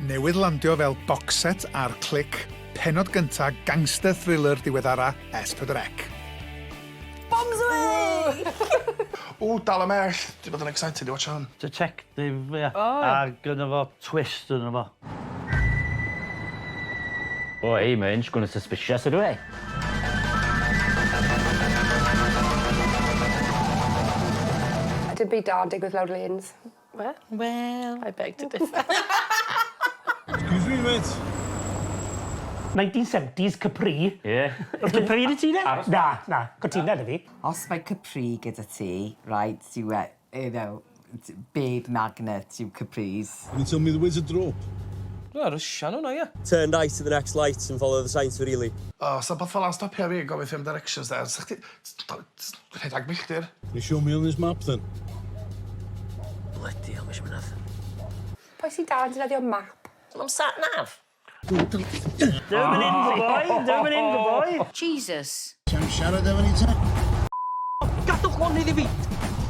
Newydd landio fel box set ar clic, penod gynta gangster thriller diweddara S4C. Bombs away! O, Dal y Mellt. Dwi bod yn excited i watch hwn. Detective, ie. A gynna fo twist yna fo. O, ei, mae'n gwneud suspicious ydw e. Dim byd da digwydd lawr lanes. Well, I beg to differ. Excuse me, mate. 1970s Capri. Ie. O'r Capri ydy ti, ne? Na, gotina dy fi. Os mae Capri gyda ti, right, babe magnet yw Capris. Can you tell me the way to drop? No, Russian hwnna, ie. Turn right to the next light and follow the signs for really. O, sa'n beth fel an stopio fi gofio ffilm directions there. Sa'ch ti... Rhedeg milltir. Can you show me on this map, then? Bloody hell, mis mynydd. Pwy sy'n dal yn defnyddio map? Am sat nav. Dyma ni'n gwybod. Jesus. Ti'n siarad efo ni te? Gadwch hwn iddi fi!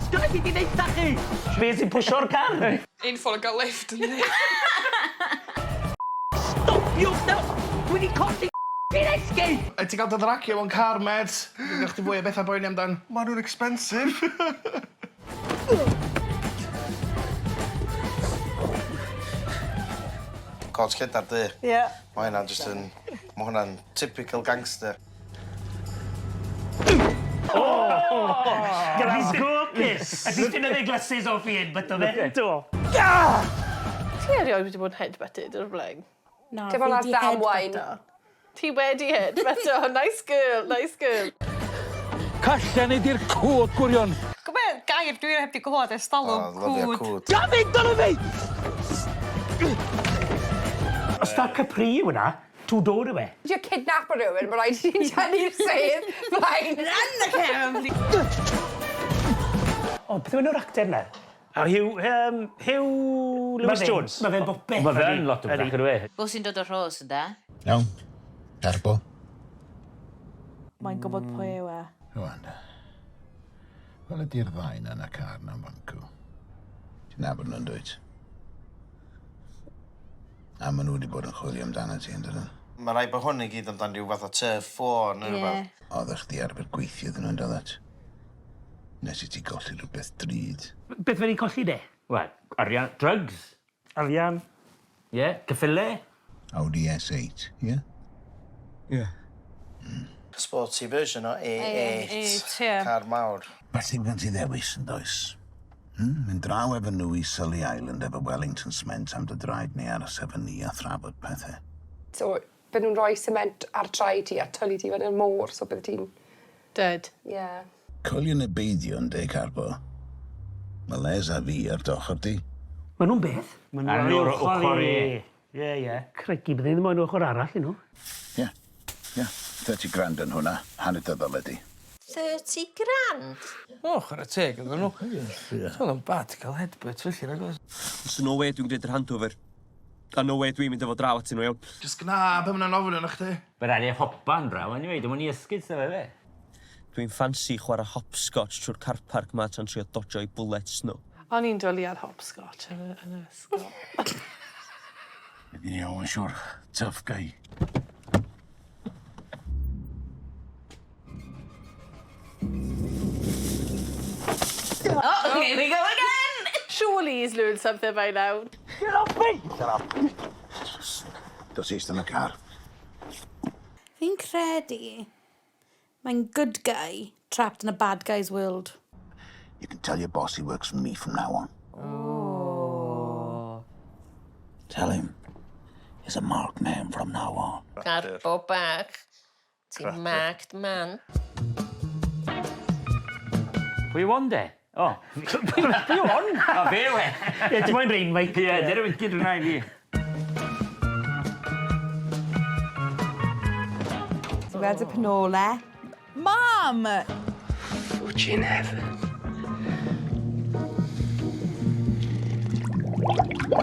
Sgynna chi di neud da chi! Be sy'n pwysio'r car? Un ffôn yn cael lift yn ni. Stopiwch nawr! Dwi di colli fi'n esgyn! E ti gael dy ddracio mewn car, med? Dwi'n gael chdi fwy o bethau boeni amdan. Ma' nhw'n expensive. Cods cydar di. Ie. Ma' hynna'n just yn... Ma' hwnna'n typical gangster. Gyda'i sgwpus. A ti'n defnyddio glasses off i un, byta fe? Do. Ti erioed wedi bod yn headbutted o'r blaen? Na, fi wedi headbutter. Ti wedi headbutter. Nice girl, nice girl. Callen i di'r cwd, gwirion! Gwybod, gair dwi heb di gwybod ers talwm Lyfio cwd. Gafin, dyna fi! Os da Capri yw hwnna, tŵ dod yw e. Ti'n kidnap o rhywun, mae rhaid i ti'n tynnu'r sedd blaen. Run the camera, O, beth yw'n o'r actor yna? Hugh Lewis Jones. Mae fe'n bopeth. Mae fe'n lot o beth ydw e. Bw sy'n dod o'r rhos, yda? Iawn. Carbo. Mae'n gwybod pwy yw e. Rwan. Wel ydy'r ddain yn y car na'n fancw. Ti'n nabod nhw'n dweud? A maen nhw wedi bod yn chwilio amdano ti, yndydyn? Mae rai bod hwn i gyd amdan rhyw fath o turf ffôn neu rhywbeth. Oeddech chdi arbed gweithio ddyn nhw'n dod? Nes i ti golli rhywbeth drud. Beth fe'n i'n colli de? Wel, arian, drugs. Arian. Ie, cyffile. Audi S8, ie? Ie. Sporty version o A8. Car mawr. Felly gan ti ddewis yn does? Mynd draw efo nhw i Sully Island efo Wellington Cement am dy draed neu aros efo ni a thrafod pethau. So, byd nhw'n rhoi cement ar trai ti a tylu ti fan i'r môr, so bydd ti'n... Dead. Ie. Coelio neu beidio yn de Carbo. Mae les a fi ar dochr di. Mae nhw'n beth? Mae A nhw'r ochr i. Ie. Cregi, bydde ddim yn ochr arall i nhw. Ie. 30 grand yn hwnna. Hanner dy ddyledi. 30 grand? O, chwarae teg ydyn nhw. So'n am bad i cael headbutt felly, nag oes? So no way dwi'n gwneud yr handover. A no way dwi'n mynd efo draw at nhw, iawn. Just gna, be mae'n ofyn yna chdi? Bydd rhaid i hopan draw, yn i weid, dwi'n i ysgyd sef fe. Dwi'n ffansi chwarae hopscotch trwy'r car park ma tan trio dodjo i bullets nhw. O'n i'n dwlu ar hopscotch yn y ysgol. Ydyn ni o'n siwr. Tough guy. Oh, here we go again! Surely he's learned something by now. Get off me! Shut up. Dos eist yn y car. Fi'n credu mae'n good guy trapped in a bad guy's world. You can tell your boss he works for me from now on. Oh. Tell him he's a marked man from now on. Carbo bach. Ti'n marked man. Pwy yw on de? O. Pwy yw on? O, fe we. Ie, ti'n moyn rein, Mike. Ie, dyna wincyd rhywna i fi. Ti'n gweld y penole? Mam! Wyt ti'n heaven?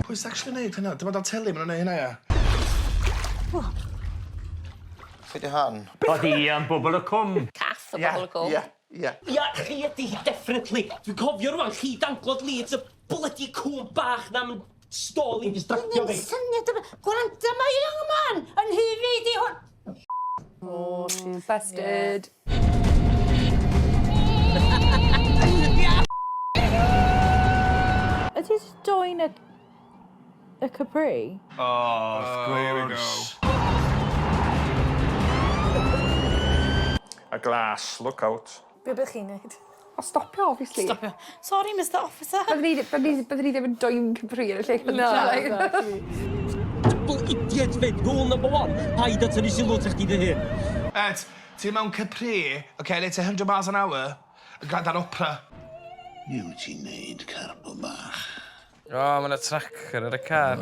Pwy's actually neud hynna? Dyma dal teli ma'n neud hynna, ia? Fyd i han? O, di am bobl y cwm. Cath o bobl y cwm. Ie. Ia, chi ydi, definitely. Dwi'n cofio rwan chi danglod Leeds y bloody cŵn bach na yn stôl i distractio fi. Syniad yma. Gwranda, mae young man yn hyfu di hwn. Oh, she's busted. Ydy just doing y Capri? Here we go. A glas, look out. Be bych chi'n neud? O, stopio, obviously. Stopio. Sorry, Mr Officer. Byddwn ni ddim yn doi'n Capri yn y lle cynta. Idiot fyd, rule number 1. Paid at yn i sylw ta chdi dy hyn. Ed, ti mewn Capri, okay, le ti 100 miles an hour, yn gwrando ar opera. Yw ti'n neud carbo bach? O, mae yna tracker ar y car.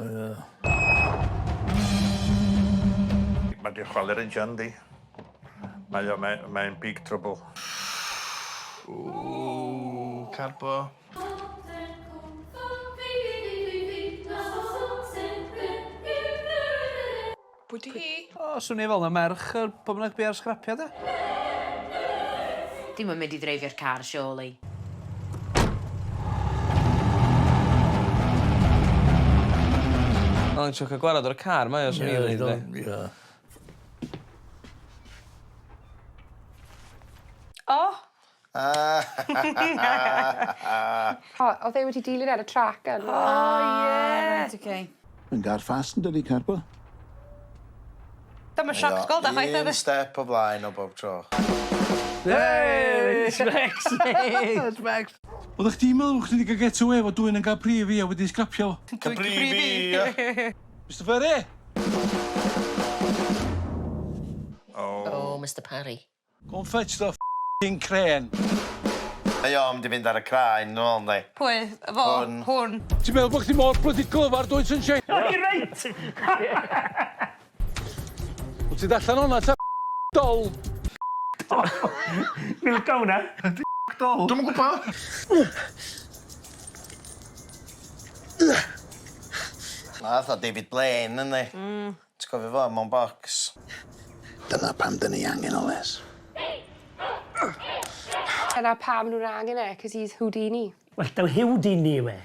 Mae di chwalu'r engine di. Mae'n big trouble. Ooh, carbo. Pwy di hi? O, swn i fel na merch ar pob bynnag bi ar scrapiad, e? Dim yn mynd i dreifio'r car, surely. O'n i'n cael gwarad o'r car, mae o swn i'n dweud. O! Oedd e wedi dilyn ar y trac yn. Oh, yeah. Right, okay. Yn gar ffast yn dydi carbo? Dyma sioc gweld a chwaith Un step o blaen o bob tro. Hey! Specs! Specs. Oeddech chdi'n meddwl chdi wedi cael get away fo dwi'n yn cael prif fi a wedi scrapio? Capri fi! Mr Ferry? Oh, Mr Parry. Go and fetch the f***ing crane. Mae o mynd i fynd ar y craen, nôl, ynddi? Pwy? Fo? Hwn. Ti'n meddwl bod chdi mor blydi glyfar dwi'n sunshine? O'n i reit! Wyt ti'n allan o'na ta dol? Mi'n gawn na. Dwi'n gwybod. Nath o David Blaine, ynddi? Ti'n cofio fo, mewn bocs? Dyna pam dyn ni angen o les. Dyna pam nhw'n angen e, cos he's Houdini. Wel, daw Houdini, we.